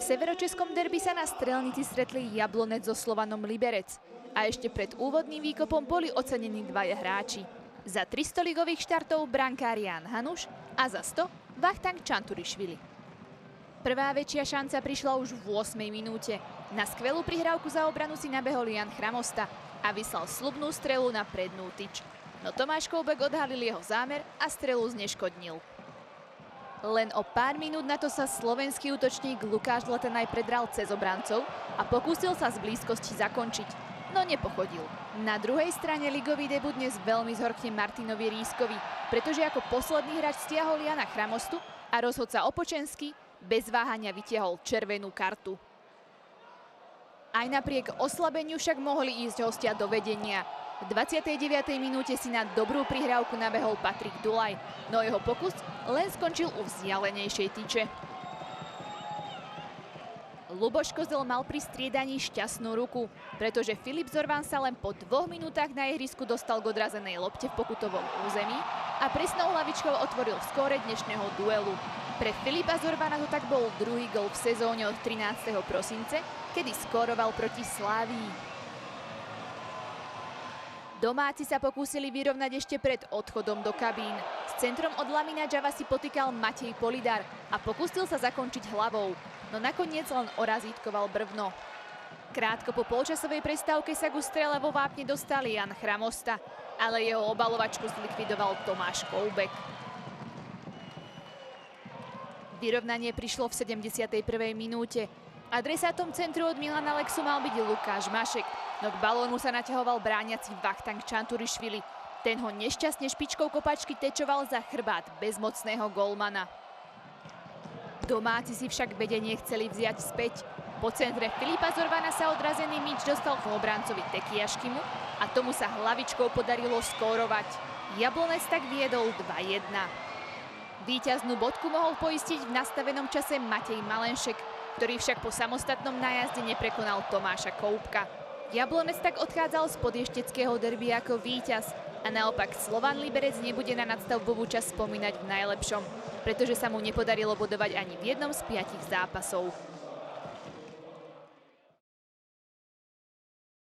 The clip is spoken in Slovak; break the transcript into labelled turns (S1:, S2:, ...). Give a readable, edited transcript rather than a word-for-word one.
S1: severočeskom derby sa na Strelnici stretli Jablonec so Slovanom Liberec. A ešte pred úvodným výkopom boli ocenení dvaja hráči. Za 300 ligových štartov brankár Ján Hanuš a za 100 Vachtank Čanturišvili. Prvá väčšia šanca prišla už v 8. minúte. Na skvelú prihrávku za obranu si nabehol Jan Chramosta a vyslal sľubnú strelu na prednú tyč. No Tomáš Koubek odhalil jeho zámer a strelu zneškodnil. Len o pár minút na to sa slovenský útočník Lukáš Letenaj predral cez obrancov a pokúsil sa z blízkosti zakončiť, no nepochodil. Na druhej strane ligový debut dnes veľmi zhorkne Martinovi Rískovi, pretože ako posledný hráč stiahol Jana Chramostu a rozhodca Opočenský bez váhania vytiahol červenú kartu. Aj napriek oslabeniu však mohli ísť hostia do vedenia. V 29. minúte si na dobrú prihrávku nabehol Patrik Dulaj, no jeho pokus len skončil u vzdialenejšej tyče. Luboš Kozel mal pri striedaní šťastnú ruku, pretože Filip Zorvan sa len po 2 minútach na ihrisku dostal k odrazenej lopte v pokutovom území a presnou hlavičkou otvoril skóre dnešného duelu. Pre Filipa Zorvana to tak bol druhý gól v sezóne od 13. prosince, kedy skóroval proti Slávii. Domáci sa pokúsili vyrovnať ešte pred odchodom do kabín. S centrom od Lamina Džava si potýkal Matej Polidar a pokúsil sa zakončiť hlavou, no nakoniec len orazítkoval brvno. Krátko po polčasovej prestávke sa ku strele vo vápne dostal Jan Chramosta, ale jeho obalovačku zlikvidoval Tomáš Koubek. Vyrovnanie prišlo v 71. minúte. Adresátom centru od Milana Lexu mal byť Lukáš Mašek, no k balónu sa naťahoval brániaci Vachtank Čanturišvili. Ten ho nešťastne špičkou kopačky tečoval za chrbát bezmocného golmana. Domáci si však vedenie chceli vziať späť. Po centre Filipa Zorvana sa odrazený míč dostal k obrancovi Tekiaškimu a tomu sa hlavičkou podarilo skórovať. Jablonec tak viedol 2-1. Víťaznú bodku mohol poistiť v nastavenom čase Matej Malenšek, ktorý však po samostatnom nájazde neprekonal Tomáša Koubka. Jablonec tak odchádzal z podješteckého derby ako víťaz a naopak Slovan Liberec nebude na nadstavbovú časť spomínať v najlepšom, pretože sa mu nepodarilo bodovať ani v jednom z 5 zápasov.